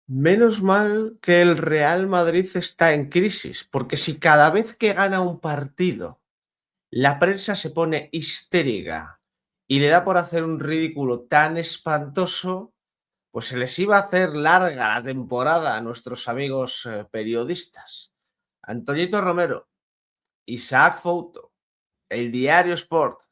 Menos mal que el Real Madrid está en crisis, porque si cada vez que gana un partido la prensa se pone histérica y le da por hacer un ridículo tan espantoso, pues se les iba a hacer larga la temporada a nuestros amigos periodistas. Antoñito Romero, Isaac Fouto, el Diario Sport.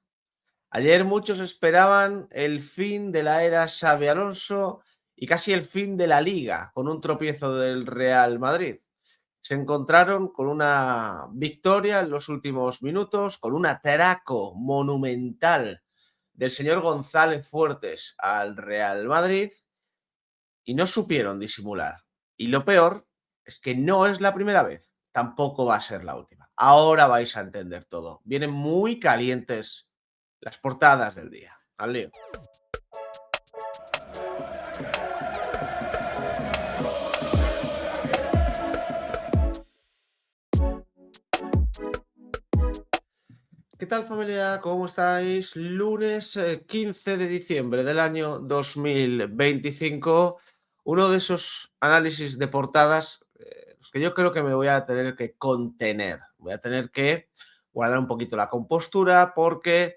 Ayer muchos esperaban el fin de la era Xabi Alonso y casi el fin de la liga con un tropiezo del Real Madrid. Se encontraron con una victoria en los últimos minutos, con un atraco monumental del señor González Fuertes al Real Madrid y no supieron disimular. Y lo peor es que no es la primera vez, tampoco va a ser la última. Ahora vais a entender todo. Vienen muy calientes las portadas del día. Al lío. ¿Qué tal, familia? ¿Cómo estáis? Lunes 15 de diciembre del año 2025. Uno de esos análisis de portadas, los que yo creo que me voy a tener que contener. Voy a tener que guardar un poquito la compostura porque,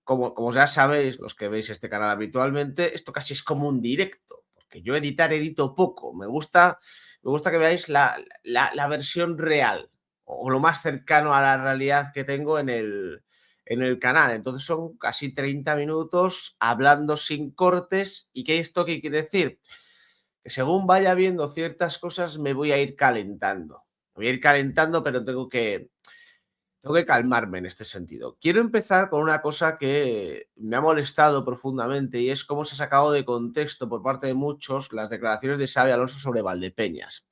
como ya sabéis, los que veis este canal habitualmente, esto casi es como un directo. Porque yo edito poco. Me gusta que veáis la versión real o lo más cercano a la realidad que tengo en el canal. Entonces son casi 30 minutos hablando sin cortes. ¿Y qué esto qué quiere decir? Que según vaya viendo ciertas cosas me voy a ir calentando. Me voy a ir calentando, pero tengo que calmarme en este sentido. Quiero empezar con una cosa que me ha molestado profundamente y es cómo se ha sacado de contexto por parte de muchos las declaraciones de Xabi Alonso sobre Valdepeñas.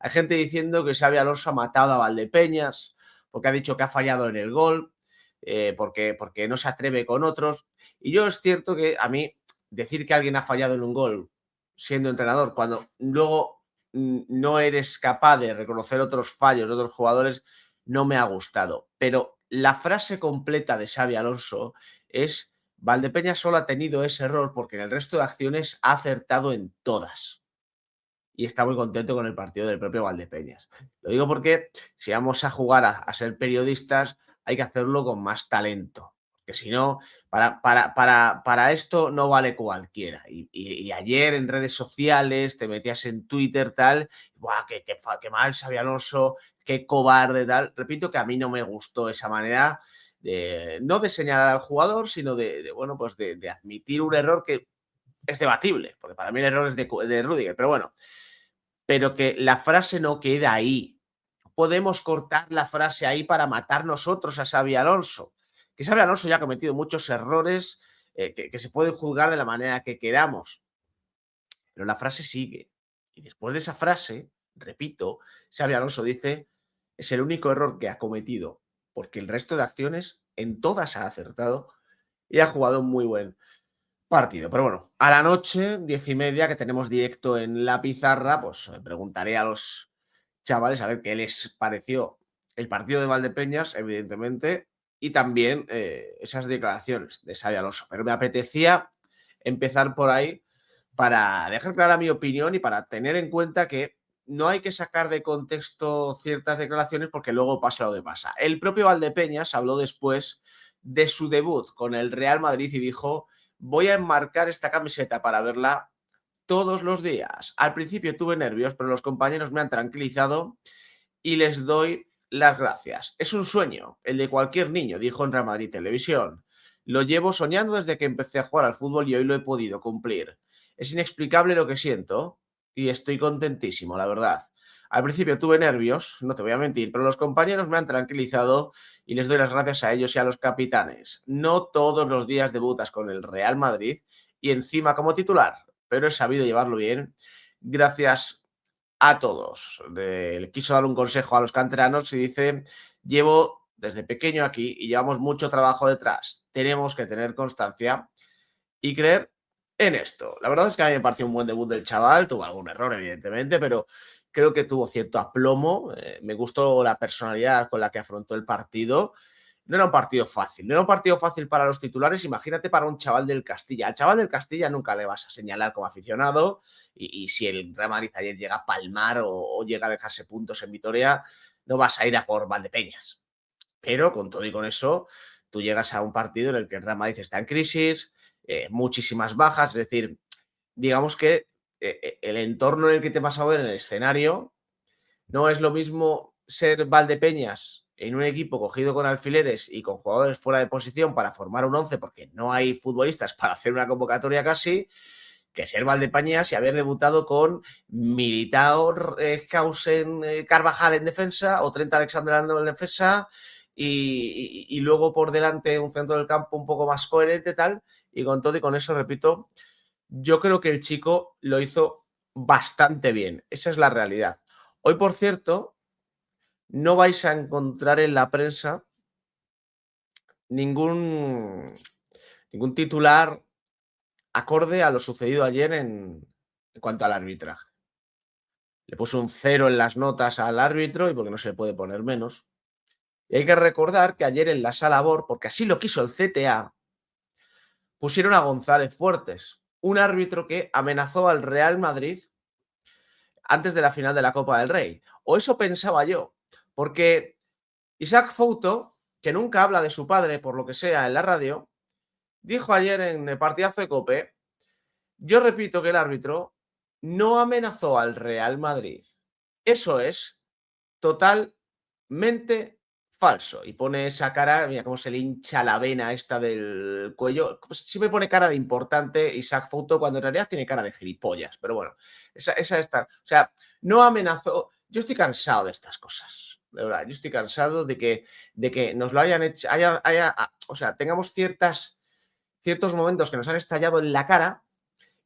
Hay gente diciendo que Xabi Alonso ha matado a Valdepeñas porque ha dicho que ha fallado en el gol, porque no se atreve con otros. Y yo es cierto que a mí decir que alguien ha fallado en un gol siendo entrenador cuando luego no eres capaz de reconocer otros fallos de otros jugadores no me ha gustado. Pero la frase completa de Xabi Alonso es: Valdepeñas solo ha tenido ese error porque en el resto de acciones ha acertado en todas. Y está muy contento con el partido del propio Valdepeñas. Lo digo porque si vamos a jugar a ser periodistas hay que hacerlo con más talento. Porque si no, para esto no vale cualquiera. Y ayer en redes sociales te metías en Twitter tal, ¡buah, qué mal Xabi Alonso, qué cobarde tal! Repito que a mí no me gustó esa manera no de señalar al jugador, sino bueno, pues de admitir un error que es debatible, porque para mí el error es de Rudiger, pero bueno, pero que la frase no queda ahí. Podemos cortar la frase ahí para matar nosotros a Xabi Alonso. Que Xabi Alonso ya ha cometido muchos errores que se pueden juzgar de la manera que queramos. Pero la frase sigue. Y después de esa frase, repito, Xabi Alonso dice, es el único error que ha cometido, porque el resto de acciones en todas ha acertado y ha jugado un muy buen partido. Pero bueno, a la noche, 10:30, que tenemos directo en la pizarra, pues preguntaré a los chavales a ver qué les pareció el partido de Valdepeñas, evidentemente, y también esas declaraciones de Xabi Alonso. Pero me apetecía empezar por ahí para dejar clara mi opinión y para tener en cuenta que no hay que sacar de contexto ciertas declaraciones porque luego pasa lo que pasa. El propio Valdepeñas habló después de su debut con el Real Madrid y dijo: voy a enmarcar esta camiseta para verla todos los días. Al principio tuve nervios, pero los compañeros me han tranquilizado y les doy las gracias. Es un sueño, el de cualquier niño, dijo en Real Madrid Televisión. Lo llevo soñando desde que empecé a jugar al fútbol y hoy lo he podido cumplir. Es inexplicable lo que siento y estoy contentísimo, la verdad. Al principio tuve nervios, no te voy a mentir, pero los compañeros me han tranquilizado y les doy las gracias a ellos y a los capitanes. No todos los días debutas con el Real Madrid y encima como titular, pero he sabido llevarlo bien. Gracias a todos. Le quiso dar un consejo a los canteranos y dice: llevo desde pequeño aquí y llevamos mucho trabajo detrás. Tenemos que tener constancia y creer en esto. La verdad es que a mí me pareció un buen debut del chaval, tuvo algún error evidentemente, pero creo que tuvo cierto aplomo. Me gustó la personalidad con la que afrontó el partido. no era un partido fácil. No era un partido fácil para los titulares, imagínate para un chaval del Castilla. Al chaval del Castilla nunca le vas a señalar como aficionado y si el Real Madrid ayer llega a palmar o llega a dejarse puntos en Vitoria, no vas a ir a por Valdepeñas. Pero con todo y con eso, tú llegas a un partido en el que el Real Madrid está en crisis, muchísimas bajas, es decir, digamos que el entorno en el que te vas a ver en el escenario no es lo mismo ser Valdepeñas en un equipo cogido con alfileres y con jugadores fuera de posición para formar un 11 porque no hay futbolistas para hacer una convocatoria casi, que ser Valdepeñas y haber debutado con Militao, Hausen, Carvajal en defensa o Trent Alexander-Arnold en defensa y luego por delante un centro del campo un poco más coherente tal, y con todo y con eso, repito, yo creo que el chico lo hizo bastante bien. Esa es la realidad. Hoy, por cierto, no vais a encontrar en la prensa ningún titular acorde a lo sucedido ayer en cuanto al arbitraje. Le puso un 0 en las notas al árbitro y porque no se le puede poner menos. Y hay que recordar que ayer en la sala BOR, porque así lo quiso el CTA, pusieron a González Fuertes, un árbitro que amenazó al Real Madrid antes de la final de la Copa del Rey. O eso pensaba yo, porque Isaac Fouto, que nunca habla de su padre por lo que sea en la radio, dijo ayer en el partidazo de COPE: yo repito que el árbitro no amenazó al Real Madrid. Eso es totalmente falso. Y pone esa cara, mira cómo se le hincha la vena esta del cuello. Siempre pone cara de importante Isaac Fouto cuando en realidad tiene cara de gilipollas. Pero bueno, esa está. O sea, no amenazó. Yo estoy cansado de estas cosas. De verdad, yo estoy cansado de que nos lo hayan hecho. O sea, tengamos ciertos momentos que nos han estallado en la cara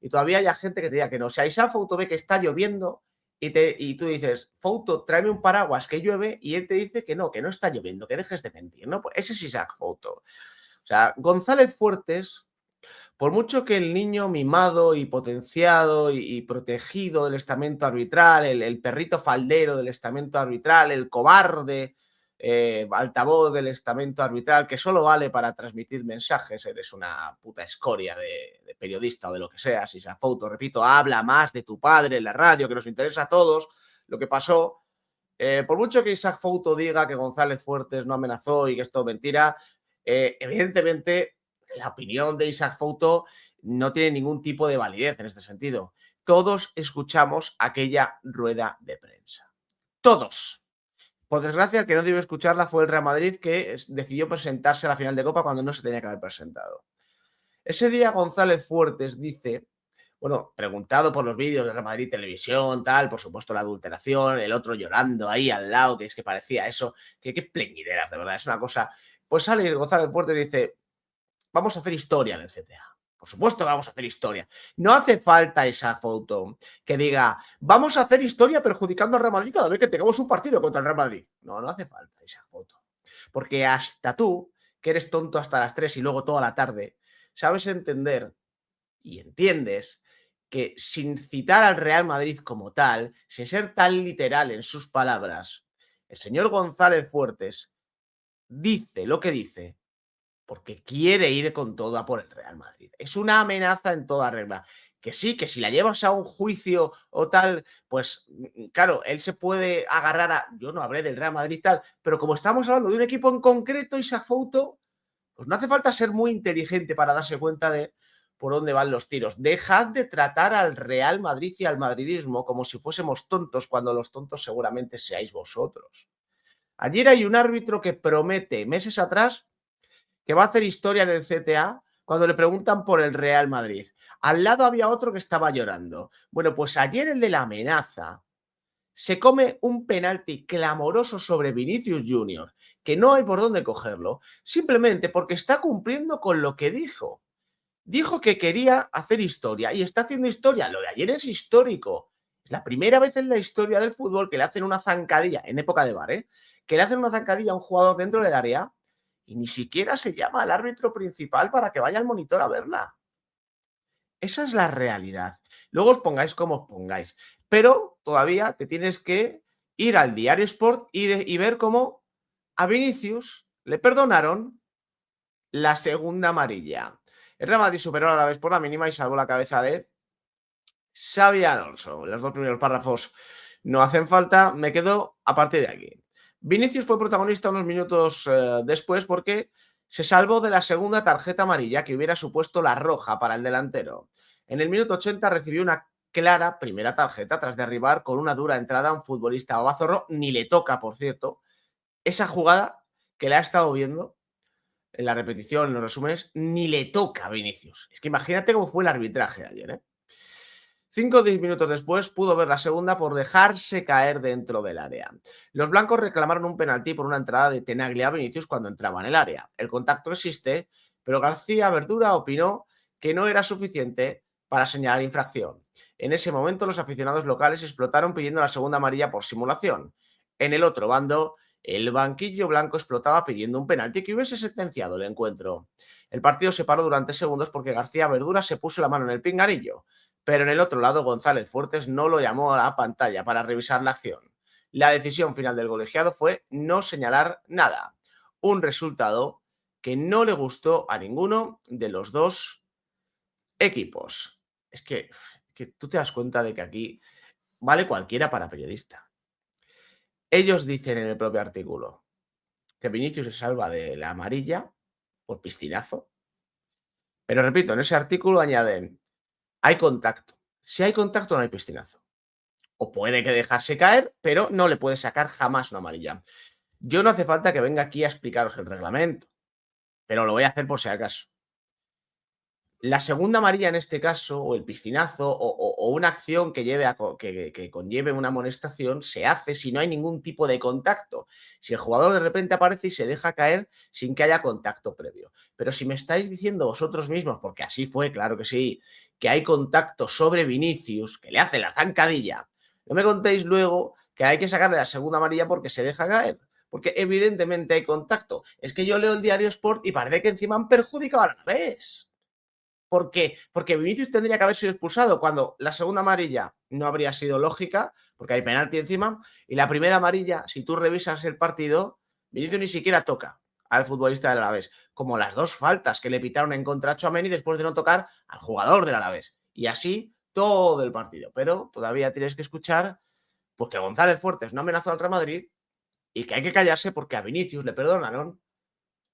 y todavía haya gente que te diga que no. O sea, Isaac Fouto ve que está lloviendo y tú dices: Fouto, tráeme un paraguas que llueve, y él te dice que no está lloviendo, que dejes de mentir, ¿no? Pues ese es Isaac Fouto. O sea, González Fuertes, por mucho que el niño mimado y potenciado y protegido del estamento arbitral, el perrito faldero del estamento arbitral, el cobarde altavoz del estamento arbitral que solo vale para transmitir mensajes, eres una puta escoria de periodista o de lo que sea. Si Isaac Fouto, repito, habla más de tu padre en la radio, que nos interesa a todos lo que pasó. Por mucho que Isaac Fouto diga que González Fuertes no amenazó y que esto es mentira, evidentemente la opinión de Isaac Fouto no tiene ningún tipo de validez en este sentido. Todos escuchamos aquella rueda de prensa. Todos. Por desgracia, el que no debió escucharla fue el Real Madrid, que decidió presentarse a la final de Copa cuando no se tenía que haber presentado. Ese día González Fuertes dice, bueno, preguntado por los vídeos de Real Madrid Televisión, tal, por supuesto la adulteración, el otro llorando ahí al lado, que es que parecía eso, que qué pleñideras, de verdad, es una cosa. Pues sale González Fuertes y dice: vamos a hacer historia en el CTA. Por supuesto, vamos a hacer historia. No hace falta esa foto que diga: vamos a hacer historia perjudicando al Real Madrid cada vez que tengamos un partido contra el Real Madrid. No hace falta esa foto. Porque hasta tú, que eres tonto hasta las 3 y luego toda la tarde, sabes entender y entiendes que sin citar al Real Madrid como tal, sin ser tan literal en sus palabras, el señor González Fuertes dice lo que dice porque quiere ir con todo a por el Real Madrid. Es una amenaza en toda regla. Que sí, que si la llevas a un juicio o tal, pues claro, él se puede agarrar a... Yo no hablé del Real Madrid tal, pero como estamos hablando de un equipo en concreto, Isaac Fouto, pues no hace falta ser muy inteligente para darse cuenta de por dónde van los tiros. Dejad de tratar al Real Madrid y al madridismo como si fuésemos tontos, cuando los tontos seguramente seáis vosotros. Ayer hay un árbitro que promete meses atrás que va a hacer historia en el CTA cuando le preguntan por el Real Madrid. Al lado había otro que estaba llorando. Bueno, pues ayer el de la amenaza se come un penalti clamoroso sobre Vinicius Junior, que no hay por dónde cogerlo, simplemente porque está cumpliendo con lo que dijo. Dijo que quería hacer historia y está haciendo historia. Lo de ayer es histórico. Es la primera vez en la historia del fútbol que le hacen una zancadilla, en época de VAR, que le hacen una zancadilla a un jugador dentro del área y ni siquiera se llama al árbitro principal para que vaya al monitor a verla. Esa es la realidad. Luego os pongáis como os pongáis. Pero todavía te tienes que ir al Diario Sport y ver cómo a Vinicius le perdonaron la segunda amarilla. El Real Madrid superó a la vez por la mínima y salvó la cabeza de Xabi Alonso. Los dos primeros párrafos no hacen falta, me quedo a partir de aquí. Vinicius fue protagonista unos minutos después porque se salvó de la segunda tarjeta amarilla que hubiera supuesto la roja para el delantero. En el minuto 80 recibió una clara primera tarjeta tras derribar con una dura entrada a un futbolista babazorro, ni le toca, por cierto, esa jugada que le ha estado viendo en la repetición, en los resúmenes, ni le toca a Vinicius. Es que imagínate cómo fue el arbitraje ayer, ¿eh? 5 o 10 minutos después pudo ver la segunda por dejarse caer dentro del área. Los blancos reclamaron un penalti por una entrada de Tenaglia a Vinicius cuando entraba en el área. El contacto existe, pero García Verdura opinó que no era suficiente para señalar infracción. En ese momento los aficionados locales explotaron pidiendo la segunda amarilla por simulación. En el otro bando, el banquillo blanco explotaba pidiendo un penalti que hubiese sentenciado el encuentro. El partido se paró durante segundos porque García Verdura se puso la mano en el pinganillo, pero en el otro lado González Fuertes no lo llamó a la pantalla para revisar la acción. La decisión final del colegiado fue no señalar nada, un resultado que no le gustó a ninguno de los dos equipos. Es que tú te das cuenta de que aquí vale cualquiera para periodista. Ellos dicen en el propio artículo que Vinicius se salva de la amarilla por piscinazo, pero repito, en ese artículo añaden, hay contacto. Si hay contacto no hay piscinazo. O puede que dejarse caer, pero no le puede sacar jamás una amarilla. Yo no hace falta que venga aquí a explicaros el reglamento, pero lo voy a hacer por si acaso. La segunda amarilla en este caso, o el piscinazo, o una acción que, que conlleve una amonestación, se hace si no hay ningún tipo de contacto. Si el jugador de repente aparece y se deja caer sin que haya contacto previo. Pero si me estáis diciendo vosotros mismos, porque así fue, claro que sí, que hay contacto sobre Vinicius, que le hace la zancadilla, no me contéis luego que hay que sacarle la segunda amarilla porque se deja caer. Porque evidentemente hay contacto. Es que yo leo el diario Sport y parece que encima han perjudicado a la vez. ¿Por qué? Porque Vinicius tendría que haber sido expulsado cuando la segunda amarilla no habría sido lógica, porque hay penalti encima, y la primera amarilla, si tú revisas el partido, Vinicius ni siquiera toca al futbolista del Alavés, como las dos faltas que le pitaron en contra a Tchouaméni después de no tocar al jugador del Alavés. Y así todo el partido. Pero todavía tienes que escuchar pues, que González Fuertes no amenazó al Real Madrid y que hay que callarse porque a Vinicius le perdonaron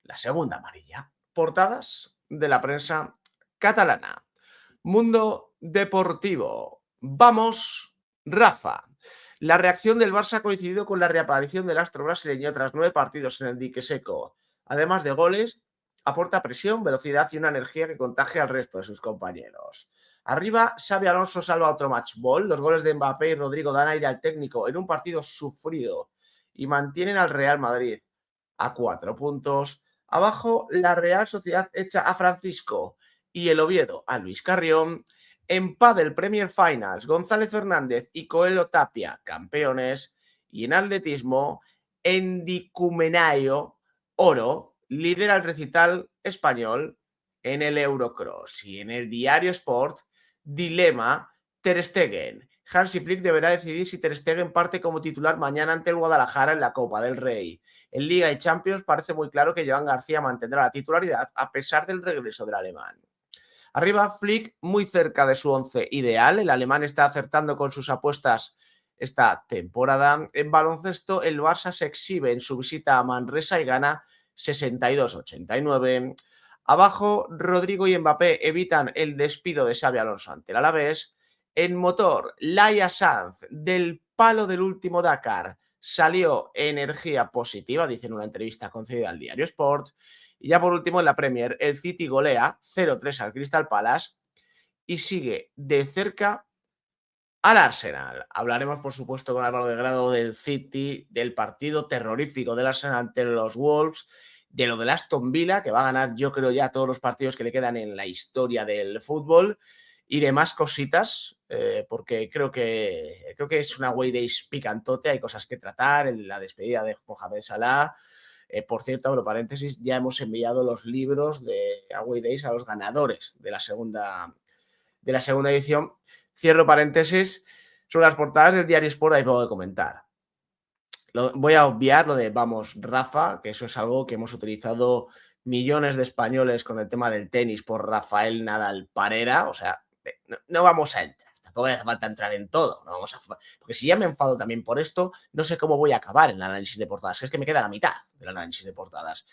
la segunda amarilla. Portadas de la prensa catalana. Mundo deportivo. Vamos, Rafa. La reacción del Barça ha coincidido con la reaparición del astro brasileño tras 9 partidos en el dique seco. Además de goles, aporta presión, velocidad y una energía que contagia al resto de sus compañeros. Arriba, Xabi Alonso salva otro match ball. Los goles de Mbappé y Rodrigo dan aire al técnico en un partido sufrido y mantienen al Real Madrid a 4 puntos. Abajo, la Real Sociedad echa a Francisco y el Oviedo a Luis Carrión. En Padel Premier Finals, González Fernández y Coelho Tapia, campeones. Y en atletismo, Endicumenayo Oro lidera el recital español en el Eurocross. Y en el diario Sport, dilema, Ter Stegen. Hansi Flick deberá decidir si Ter Stegen parte como titular mañana ante el Guadalajara en la Copa del Rey. En Liga y Champions parece muy claro que Joan García mantendrá la titularidad a pesar del regreso del alemán. Arriba, Flick muy cerca de su once ideal. El alemán está acertando con sus apuestas esta temporada. En baloncesto, el Barça se exhibe en su visita a Manresa y gana 62-89. Abajo, Rodrigo y Mbappé evitan el despido de Xabi Alonso ante el Alavés. En motor, Laia Sanz, del palo del último Dakar, salió energía positiva, dice en una entrevista concedida al diario Sport. Y ya por último, en la Premier, el City golea 0-3 al Crystal Palace y sigue de cerca al Arsenal. Hablaremos, por supuesto, con Álvaro de Grado del City, del partido terrorífico del Arsenal ante los Wolves, de lo del Aston Villa, que va a ganar, yo creo, ya todos los partidos que le quedan en la historia del fútbol, y demás cositas, porque creo que es una Away Days picantote, hay cosas que tratar, en la despedida de Mohamed Salah. Por cierto, abro paréntesis, ya hemos enviado los libros de Away Days a los ganadores de la segunda edición. Cierro paréntesis, sobre las portadas del diario Sport hay poco que comentar. Voy a obviar lo de vamos, Rafa, que eso es algo que hemos utilizado millones de españoles con el tema del tenis por Rafael Nadal Parera. O sea, no vamos a entrar. Tampoco hace falta entrar en todo. No vamos a, porque si ya me enfado también por esto, no sé cómo voy a acabar en el análisis de portadas. Es que me queda la mitad del análisis de portadas.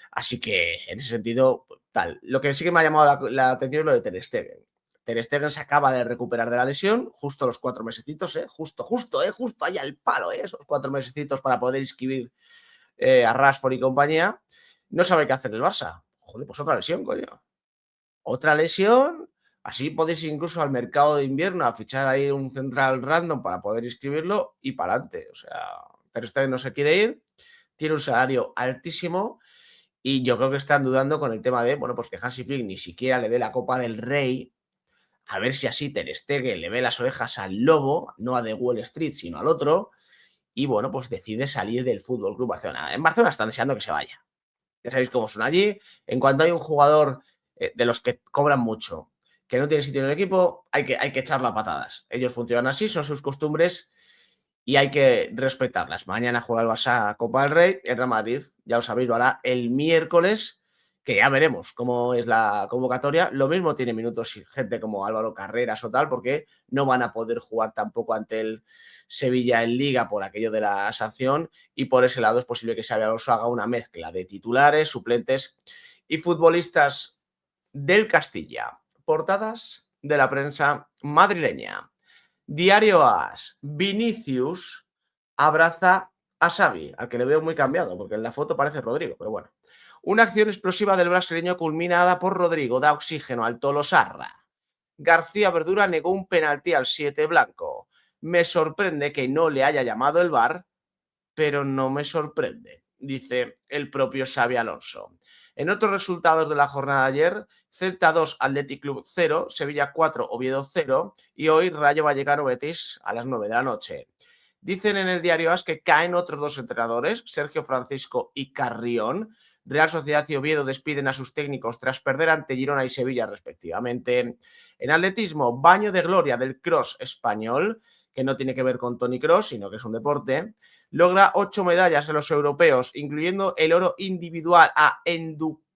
Así que, en ese sentido, tal. Lo que sí que me ha llamado la atención es lo de Ter Stegen. Ter Stegen se acaba de recuperar de la lesión, justo los 4 mesecitos, justo ahí al palo, esos 4 mesecitos para poder inscribir a Rashford y compañía. No sabe qué hacer el Barça. Joder, pues otra lesión, coño. Otra lesión. Así podéis incluso al mercado de invierno a fichar ahí un central random para poder inscribirlo y para adelante. O sea, Ter Stegen no se quiere ir, tiene un salario altísimo y yo creo que están dudando con el tema de, bueno, pues que Hansi Flick ni siquiera le dé la Copa del Rey, a ver si así Ter Stegen le ve las orejas al lobo, no a The Wall Street, sino al otro, y bueno, pues decide salir del Fútbol Club Barcelona. En Barcelona están deseando que se vaya. Ya sabéis cómo son allí. En cuanto hay un jugador de los que cobran mucho, que no tiene sitio en el equipo, hay que echarlo a patadas. Ellos funcionan así, son sus costumbres y hay que respetarlas. Mañana juega el Barça Copa del Rey, el Real Madrid, ya lo sabéis, lo hará el miércoles, que ya veremos cómo es la convocatoria. Lo mismo tiene minutos gente como Álvaro Carreras o tal, porque no van a poder jugar tampoco ante el Sevilla en Liga por aquello de la sanción, y por ese lado es posible que Xabi Alonso haga una mezcla de titulares, suplentes y futbolistas del Castilla. Portadas de la prensa madrileña. Diario AS, Vinicius abraza a Xavi, al que le veo muy cambiado, porque en la foto parece Rodrigo, pero bueno. Una acción explosiva del brasileño culminada por Rodrigo da oxígeno al Tolosarra. García Verdura negó un penalti al 7 blanco. Me sorprende que no le haya llamado el VAR, pero no me sorprende, dice el propio Xabi Alonso. En otros resultados de la jornada de ayer, Celta 2, Athletic Club 0, Sevilla 4, Oviedo 0 y hoy Rayo Vallecano Betis a las 9 de la noche. Dicen en el diario AS que caen otros dos entrenadores, Sergio Francisco y Carrión. Real Sociedad y Oviedo despiden a sus técnicos tras perder ante Girona y Sevilla respectivamente. En atletismo, baño de gloria del cross español, que no tiene que ver con Tony Cross, sino que es un deporte. Logra 8 medallas en los europeos, incluyendo el oro individual a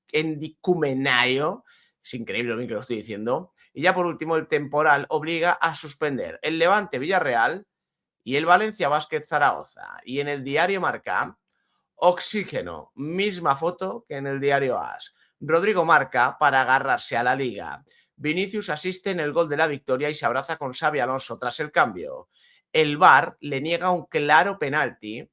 Endicumenayo. Es increíble lo bien que lo estoy diciendo. Y ya por último, el temporal obliga a suspender el Levante Villarreal y el Valencia Basket Zaragoza. Y en el diario Marca, oxígeno, misma foto que en el diario AS. Rodrigo marca para agarrarse a la liga. Vinicius asiste en el gol de la victoria y se abraza con Xabi Alonso tras el cambio. El VAR le niega un claro penalti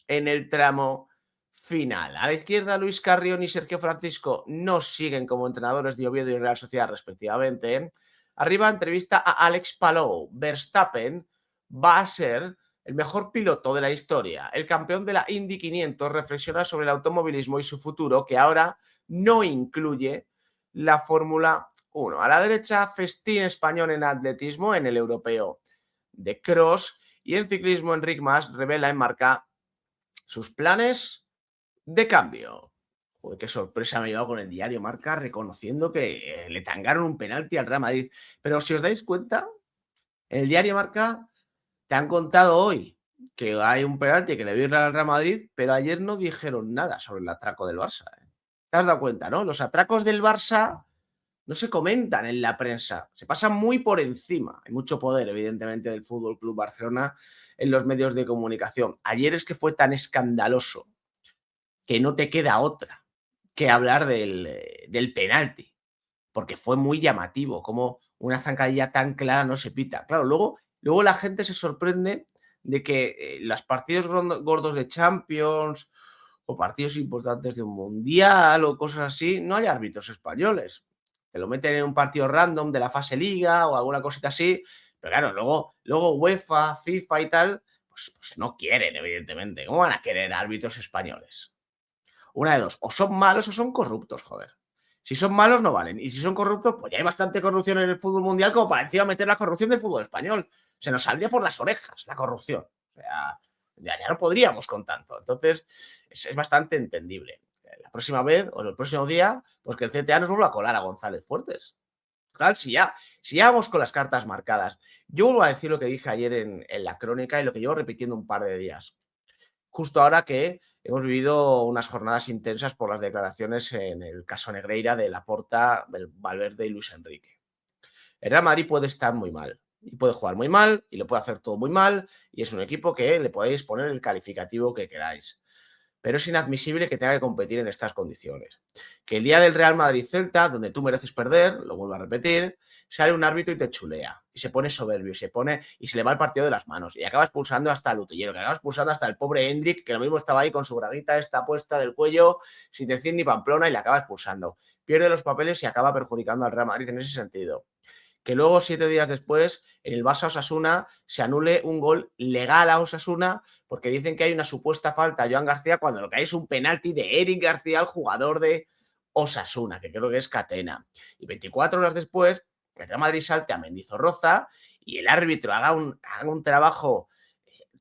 en el tramo final. A la izquierda, Luis Carrión y Sergio Francisco no siguen como entrenadores de Oviedo y Real Sociedad respectivamente. Arriba, entrevista a Alex Palou. Verstappen va a ser el mejor piloto de la historia. El campeón de la Indy 500 reflexiona sobre el automovilismo y su futuro, que ahora no incluye la Fórmula 1. A la derecha, festín español en atletismo en el europeo de cross, y en ciclismo Enric Mas revela en Marca sus planes de cambio. Joder, qué sorpresa me he llevado con el diario Marca reconociendo que le tangaron un penalti al Real Madrid. Pero si os dais cuenta, en el diario Marca te han contado hoy que hay un penalti que le dio al Real Madrid, pero ayer no dijeron nada sobre el atraco del Barça. ¿Te has dado cuenta, no? Los atracos del Barça no se comentan en la prensa, se pasan muy por encima. Hay mucho poder, evidentemente, del Fútbol Club Barcelona en los medios de comunicación. Ayer es que fue tan escandaloso que no te queda otra que hablar del penalti, porque fue muy llamativo, como una zancadilla tan clara no se pita. Claro, luego la gente se sorprende de que los partidos gordos de Champions o partidos importantes de un mundial o cosas así, no hay árbitros españoles. Te lo meten en un partido random de la fase liga o alguna cosita así, pero claro, luego UEFA, FIFA y tal, pues no quieren, evidentemente. ¿Cómo van a querer árbitros españoles? Una de dos, o son malos o son corruptos, joder. Si son malos no valen, y si son corruptos, pues ya hay bastante corrupción en el fútbol mundial como para encima meter la corrupción del fútbol español. Se nos saldría por las orejas la corrupción. O sea, ya no podríamos con tanto. Entonces, es bastante entendible. La próxima vez o el próximo día, pues que el CTA nos vuelva a colar a González Fuertes. Total, si ya vamos con las cartas marcadas. Yo vuelvo a decir lo que dije ayer en la crónica y lo que llevo repitiendo un par de días. justo ahora que hemos vivido unas jornadas intensas por las declaraciones en el caso Negreira de Laporta, Valverde y Luis Enrique. El Real Madrid puede estar muy mal y puede jugar muy mal y lo puede hacer todo muy mal y es un equipo que le podéis poner el calificativo que queráis. Pero es inadmisible que tenga que competir en estas condiciones. Que el día del Real Madrid-Celta, donde tú mereces perder, lo vuelvo a repetir, sale un árbitro y te chulea, y se pone soberbio, y se le va el partido de las manos, y acabas pulsando hasta el utillero, que acabas pulsando hasta el pobre Hendrik, que lo mismo estaba ahí con su braguita esta puesta del cuello, sin decir ni Pamplona, y le acabas pulsando. Pierde los papeles y acaba perjudicando al Real Madrid en ese sentido. Que luego, 7 días después, en el Barça-Osasuna, se anule un gol legal a Osasuna porque dicen que hay una supuesta falta a Joan García cuando lo que hay es un penalti de Eric García, el jugador de Osasuna, que creo que es Catena. Y 24 horas después, el Real Madrid salte a Mendizorroza y el árbitro haga un trabajo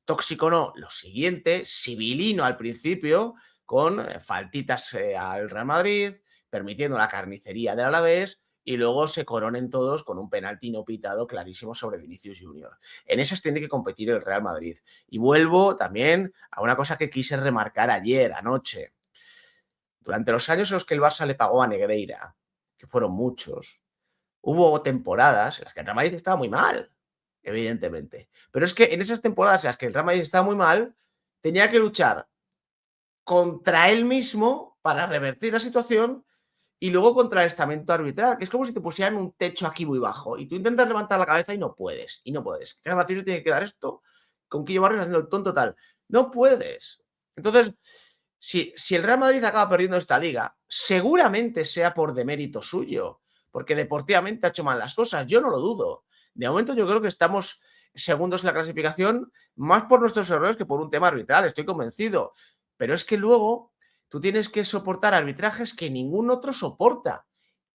tóxico, no, lo siguiente, civilino al principio, con faltitas al Real Madrid, permitiendo la carnicería del Alavés, y luego se coronen todos con un penalti no pitado clarísimo sobre Vinicius Junior. En esas tiene que competir el Real Madrid. Y vuelvo también a una cosa que quise remarcar ayer, anoche. Durante los años en los que el Barça le pagó a Negreira, que fueron muchos, hubo temporadas en las que el Real Madrid estaba muy mal, evidentemente. Pero es que en esas temporadas en las que el Real Madrid estaba muy mal, tenía que luchar contra él mismo para revertir la situación y luego contra el estamento arbitral, que es como si te pusieran un techo aquí muy bajo y tú intentas levantar la cabeza y no puedes, y no puedes. ¿Qué Vaticio tiene que dar esto? Con Quillo Barrios haciendo el tonto tal. No puedes. Entonces, si el Real Madrid acaba perdiendo esta liga, seguramente sea por demérito suyo, porque deportivamente ha hecho mal las cosas, yo no lo dudo. De momento yo creo que estamos segundos en la clasificación, más por nuestros errores que por un tema arbitral, estoy convencido. Pero es que luego tú tienes que soportar arbitrajes que ningún otro soporta.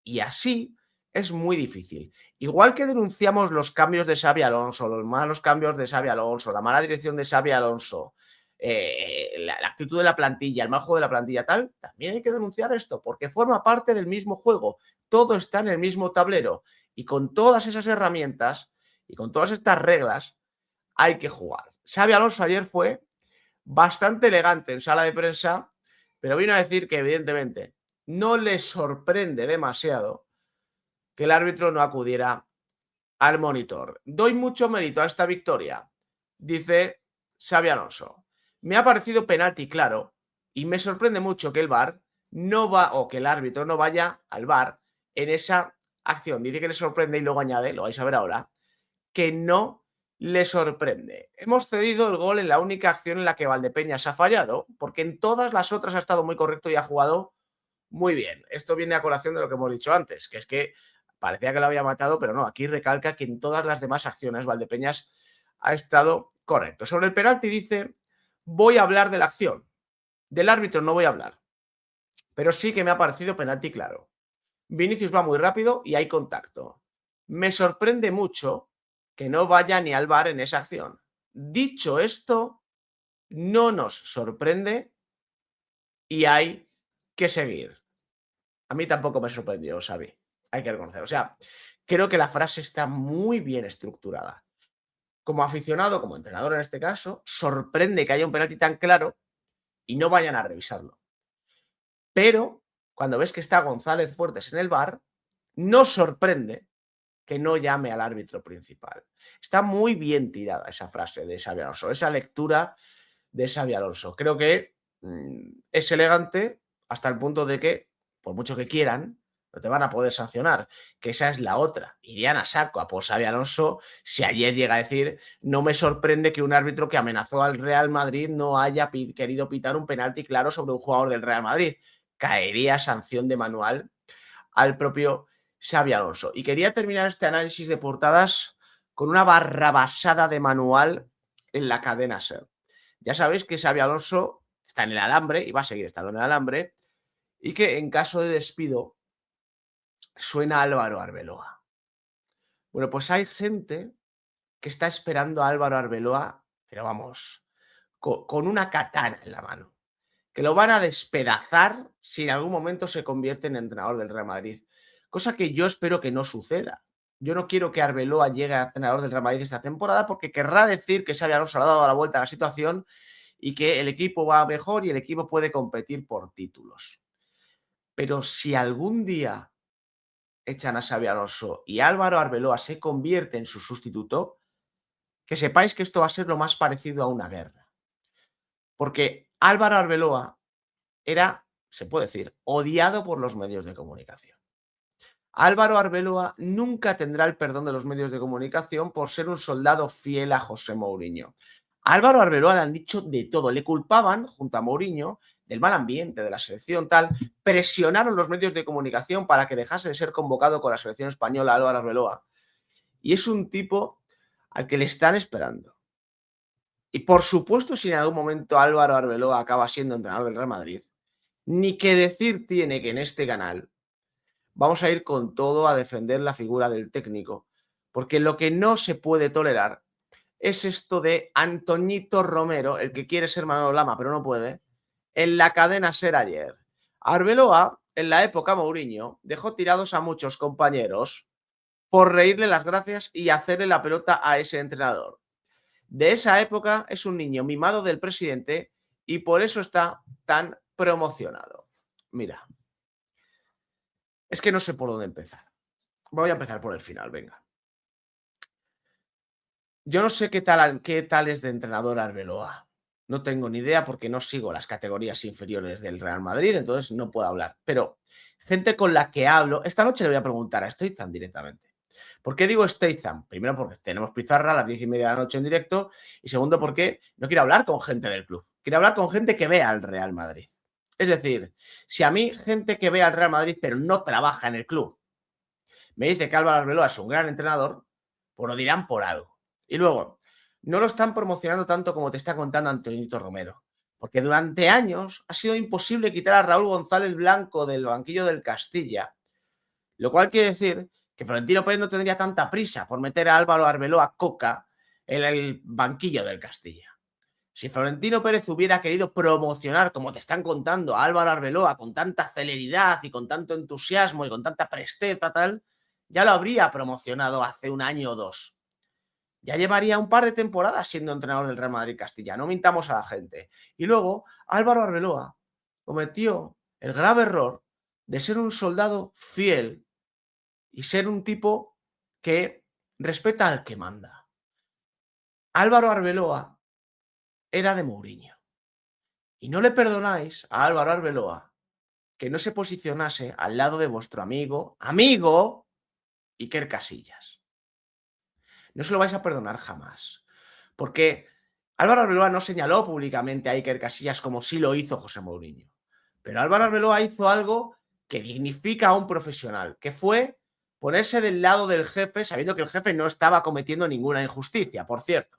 Y así es muy difícil. Igual que denunciamos los cambios de Xabi Alonso, los malos cambios de Xabi Alonso, la mala dirección de Xabi Alonso, la actitud de la plantilla, el mal juego de la plantilla, tal, también hay que denunciar esto, porque forma parte del mismo juego. Todo está en el mismo tablero. Y con todas esas herramientas y con todas estas reglas hay que jugar. Xabi Alonso ayer fue bastante elegante en sala de prensa, pero vino a decir que evidentemente no le sorprende demasiado que el árbitro no acudiera al monitor. Doy mucho mérito a esta victoria, dice Xabi Alonso. Me ha parecido penalti claro y me sorprende mucho que el VAR no va, o que el árbitro no vaya al VAR en esa acción. Dice que le sorprende y luego añade, lo vais a ver ahora, que no le sorprende. Hemos cedido el gol en la única acción en la que Valdepeñas ha fallado, porque en todas las otras ha estado muy correcto y ha jugado muy bien. Esto viene a colación de lo que hemos dicho antes, que es que parecía que lo había matado, pero no, aquí recalca que en todas las demás acciones Valdepeñas ha estado correcto. Sobre el penalti dice, voy a hablar de la acción. Del árbitro no voy a hablar, pero sí que me ha parecido penalti claro. Vinicius va muy rápido y hay contacto. Me sorprende mucho que no vaya ni al VAR en esa acción. Dicho esto, no nos sorprende y hay que seguir. A mí tampoco me sorprendió, Xavi. Hay que reconocer. O sea, creo que la frase está muy bien estructurada. Como aficionado, como entrenador en este caso, sorprende que haya un penalti tan claro y no vayan a revisarlo. Pero cuando ves que está González Fuertes en el VAR, no sorprende que no llame al árbitro principal. Está muy bien tirada esa frase de Xabi Alonso, esa lectura de Xabi Alonso. Creo que es elegante hasta el punto de que, por mucho que quieran, no te van a poder sancionar, que esa es la otra. Irían a saco a por Xabi Alonso si ayer llega a decir, no me sorprende que un árbitro que amenazó al Real Madrid no haya querido pitar un penalti claro sobre un jugador del Real Madrid. Caería sanción de manual al propio Xabi Alonso. Y quería terminar este análisis de portadas con una barrabasada de manual en la cadena SER. Ya sabéis que Xabi Alonso está en el alambre y va a seguir estando en el alambre y que en caso de despido suena Álvaro Arbeloa. Bueno, pues hay gente que está esperando a Álvaro Arbeloa, pero vamos, con una katana en la mano, que lo van a despedazar si en algún momento se convierte en entrenador del Real Madrid. Cosa que yo espero que no suceda. Yo no quiero que Arbeloa llegue a entrenador del Real Madrid esta temporada porque querrá decir que Xabi Alonso le ha dado la vuelta a la situación y que el equipo va mejor y el equipo puede competir por títulos. Pero si algún día echan a Xabi Alonso y Álvaro Arbeloa se convierte en su sustituto, que sepáis que esto va a ser lo más parecido a una guerra. Porque Álvaro Arbeloa era, se puede decir, odiado por los medios de comunicación. Álvaro Arbeloa nunca tendrá el perdón de los medios de comunicación por ser un soldado fiel a José Mourinho. A Álvaro Arbeloa le han dicho de todo, le culpaban, junto a Mourinho, del mal ambiente de la selección tal, presionaron los medios de comunicación para que dejase de ser convocado con la selección española Álvaro Arbeloa. Y es un tipo al que le están esperando. Y por supuesto, si en algún momento Álvaro Arbeloa acaba siendo entrenador del Real Madrid, ni que decir tiene que en este canal vamos a ir con todo a defender la figura del técnico, porque lo que no se puede tolerar es esto de Antoñito Romero, el que quiere ser Manolo Lama pero no puede, en la cadena SER ayer. Arbeloa, en la época Mourinho, dejó tirados a muchos compañeros por reírle las gracias y hacerle la pelota a ese entrenador. De esa época es un niño mimado del presidente y por eso está tan promocionado. Mira, es que no sé por dónde empezar. Voy a empezar por el final, venga. Yo no sé qué tal es de entrenador Arbeloa. No tengo ni idea porque no sigo las categorías inferiores del Real Madrid, entonces no puedo hablar. Pero gente con la que hablo, esta noche le voy a preguntar a Steitzam directamente. ¿Por qué digo Steitzam? Primero porque tenemos pizarra a las 10:30 de la noche en directo y segundo porque no quiero hablar con gente del club. Quiero hablar con gente que vea al Real Madrid. Es decir, si a mí gente que ve al Real Madrid pero no trabaja en el club me dice que Álvaro Arbeloa es un gran entrenador, pues lo dirán por algo. Y luego, no lo están promocionando tanto como te está contando Antoñito Romero, porque durante años ha sido imposible quitar a Raúl González Blanco del banquillo del Castilla, lo cual quiere decir que Florentino Pérez no tendría tanta prisa por meter a Álvaro Arbeloa Coca en el banquillo del Castilla. Si Florentino Pérez hubiera querido promocionar, como te están contando, a Álvaro Arbeloa con tanta celeridad y con tanto entusiasmo y con tanta presteza, tal, ya lo habría promocionado hace un año o dos. Ya llevaría un par de temporadas siendo entrenador del Real Madrid Castilla, no mintamos a la gente. Y luego Álvaro Arbeloa cometió el grave error de ser un soldado fiel y ser un tipo que respeta al que manda. Álvaro Arbeloa era de Mourinho. Y no le perdonáis a Álvaro Arbeloa que no se posicionase al lado de vuestro amigo Iker Casillas. No se lo vais a perdonar jamás. Porque Álvaro Arbeloa no señaló públicamente a Iker Casillas como sí lo hizo José Mourinho. Pero Álvaro Arbeloa hizo algo que dignifica a un profesional, que fue ponerse del lado del jefe sabiendo que el jefe no estaba cometiendo ninguna injusticia, por cierto.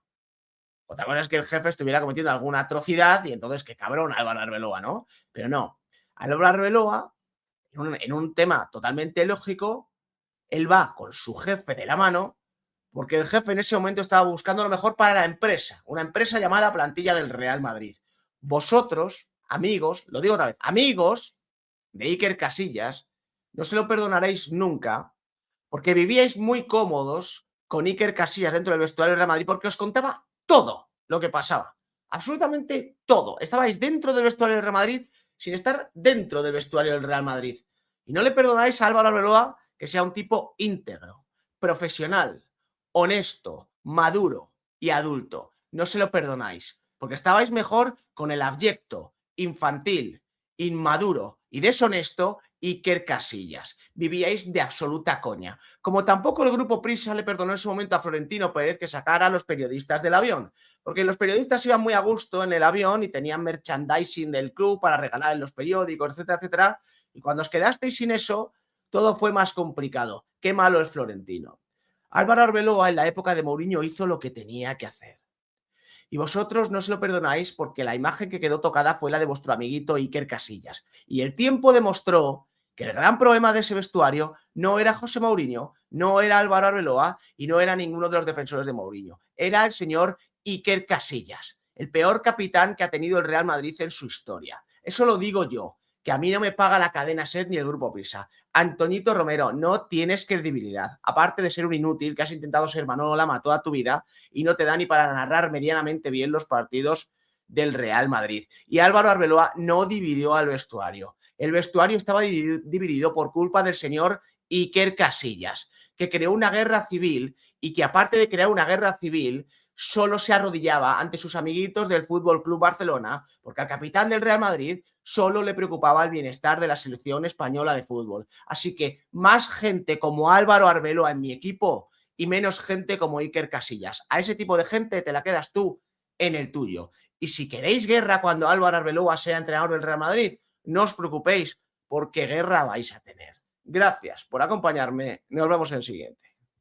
Otra cosa es que el jefe estuviera cometiendo alguna atrocidad y entonces, qué cabrón Álvaro Arbeloa, ¿no? Pero no. Álvaro Arbeloa, en un tema totalmente lógico, él va con su jefe de la mano porque el jefe en ese momento estaba buscando lo mejor para la empresa, una empresa llamada Plantilla del Real Madrid. Vosotros, amigos, lo digo otra vez, amigos de Iker Casillas, no se lo perdonaréis nunca porque vivíais muy cómodos con Iker Casillas dentro del vestuario del Real Madrid porque os contaba todo lo que pasaba. Absolutamente todo. Estabais dentro del vestuario del Real Madrid sin estar dentro del vestuario del Real Madrid. Y no le perdonáis a Álvaro Arbeloa que sea un tipo íntegro, profesional, honesto, maduro y adulto. No se lo perdonáis, porque estabais mejor con el abyecto, infantil, inmaduro y deshonesto Iker Casillas. Vivíais de absoluta coña. Como tampoco el grupo Prisa le perdonó en su momento a Florentino Pérez que sacara a los periodistas del avión, porque los periodistas iban muy a gusto en el avión y tenían merchandising del club para regalar en los periódicos, etcétera, etcétera. Y cuando os quedasteis sin eso, todo fue más complicado. Qué malo es Florentino. Álvaro Arbeloa en la época de Mourinho hizo lo que tenía que hacer. Y vosotros no se lo perdonáis porque la imagen que quedó tocada fue la de vuestro amiguito Iker Casillas. Y el tiempo demostró que el gran problema de ese vestuario no era José Mourinho, no era Álvaro Arbeloa y no era ninguno de los defensores de Mourinho. Era el señor Iker Casillas, el peor capitán que ha tenido el Real Madrid en su historia. Eso lo digo yo, que a mí no me paga la cadena SER ni el Grupo Prisa. Antoñito Romero, no tienes credibilidad. Aparte de ser un inútil que has intentado ser Manolo Lama toda tu vida y no te da ni para narrar medianamente bien los partidos del Real Madrid. Y Álvaro Arbeloa no dividió al vestuario. El vestuario estaba dividido por culpa del señor Iker Casillas, que creó una guerra civil y que, aparte de crear una guerra civil, solo se arrodillaba ante sus amiguitos del Fútbol Club Barcelona, porque al capitán del Real Madrid solo le preocupaba el bienestar de la selección española de fútbol. Así que más gente como Álvaro Arbeloa en mi equipo y menos gente como Iker Casillas. A ese tipo de gente te la quedas tú en el tuyo. Y si queréis guerra cuando Álvaro Arbeloa sea entrenador del Real Madrid, no os preocupéis, porque guerra vais a tener. Gracias por acompañarme. Nos vemos en el siguiente.